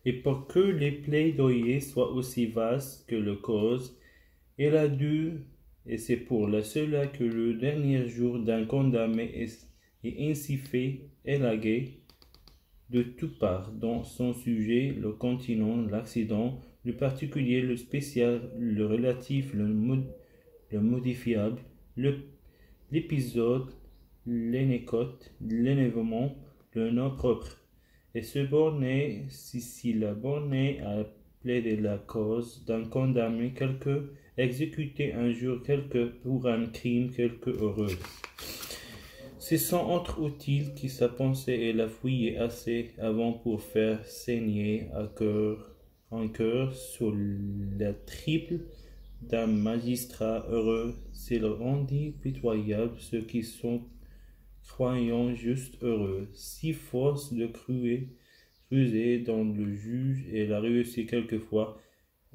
et pour que les plaidoyers soient aussi vastes que le cause, il a dû, et c'est pour cela que le dernier jour d'un condamné est ainsi fait élaguer de toutes parts, dans son sujet, le continent, l'accident, le particulier, le spécial, le relatif, le modifiable, l'épisode, l'énécote, l'événement, le nom propre, et se borner, si la borner à plaider la cause d'un condamné quelque, exécuté un jour quelque pour un crime quelque heureux. C'est sans autre outil que sa pensée et la fouiller assez avant pour faire saigner un cœur sur la triple d'un magistrat heureux, s'il rendit pitoyable ceux qui sont croyants juste heureux, si force de creuser dans le juge et la réussir quelquefois,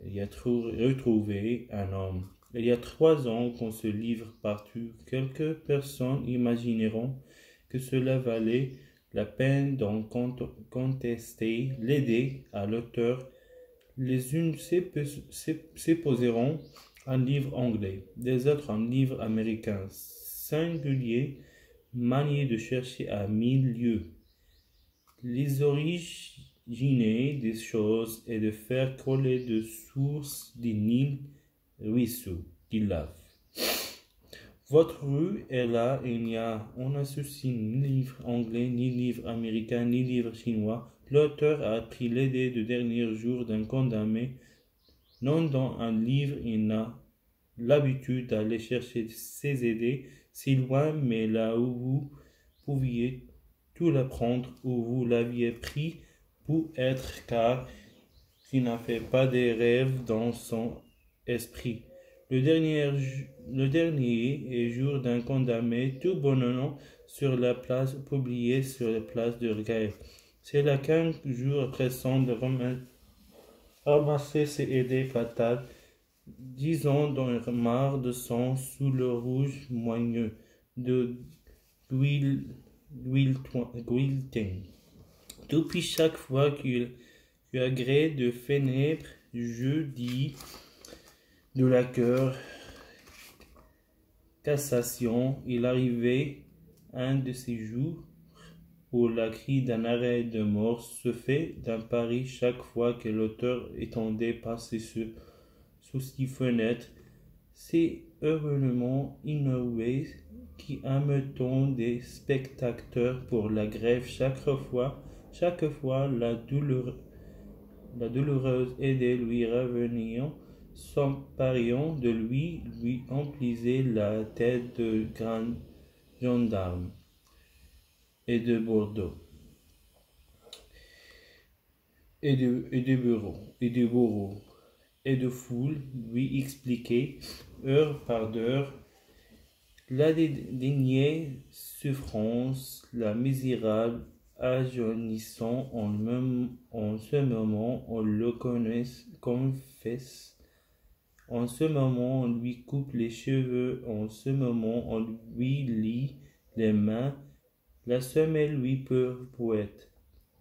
il y a retrouvé un homme. Il y a 3 ans qu'on se livre partout. Quelques personnes imagineront que cela valait la peine d'en contester l'idée à l'auteur. Les unes supposeront un livre anglais, des autres un livre américain, singulier, manié de chercher à 1000 lieues les origines des choses et de faire coller de sources des Nil ruisseaux qui lavent. Votre rue est là, on associe ni livre anglais, ni livre américain, ni livre chinois. L'auteur a appris l'idée du dernier jour d'un condamné. Non dans un livre, il n'a l'habitude d'aller chercher ses idées si loin, mais là où vous pouviez tout l'apprendre où vous l'aviez pris pour être, car il n'a fait pas des rêves dans son esprit. Le dernier jour d'un condamné, tout bonnement sur la place, publié sur la place de Grève. C'est là 15 jours après son de ramasser ses idées fatales, disons dans un mar de sang sous le rouge moigneux de Gwilting. Depuis chaque fois qu'il agrée de fenêtres, je dis de la cœur cassation, il arrivait un de ces jours où la cri d'un arrêt de mort se fait d'un pari chaque fois que l'auteur étendait passer sous ces fenêtres. C'est heureusement inouï qui ameutons des spectateurs pour la grève chaque fois la douloureuse idée lui revenant, s'empariant de lui emplissait la tête de grand gendarme et de Bordeaux et de bourreaux et de foule lui expliquait heure par heure la dédaignée souffrance, la misérable ajeunissant en ce moment on le confesse, en ce moment on lui coupe les cheveux, en ce moment on lui lie les mains, la semelle lui poète,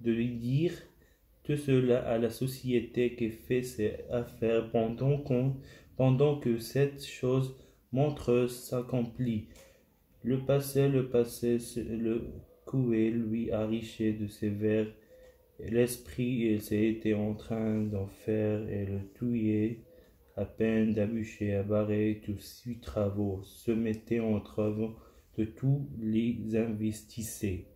de lui dire tout cela à la société qui fait ses affaires pendant que cette chose montreuse s'accomplit. Le passé, le coué lui arrichait de ses vers, et l'esprit, il s'était en train d'en faire, et le touillait, à peine d'abûcher, à barrer tous ses travaux, se mettait en travaux de tous les investissés.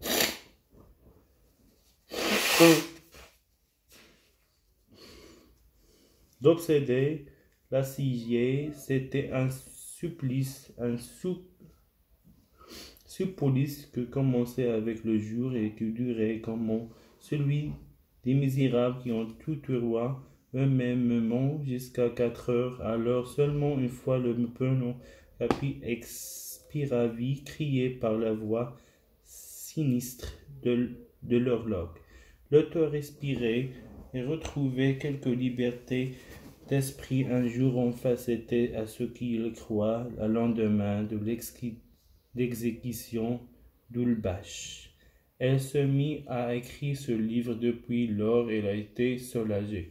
D'obséder, l'assiger, c'était un supplice, supplice que commençait avec le jour et qui durait comme celui des misérables qui ont tout roi eux-mêmes jusqu'à 4 heures. Alors seulement une fois le penon capi expiravit, crié par la voix sinistre de l'horloge. L'auteur respirait et retrouvait quelque liberté d'esprit un jour en face était à ce qu'il croit le lendemain de l'exécution d'Ulbach. Elle se mit à écrire ce livre. Depuis lors, elle a été soulagée.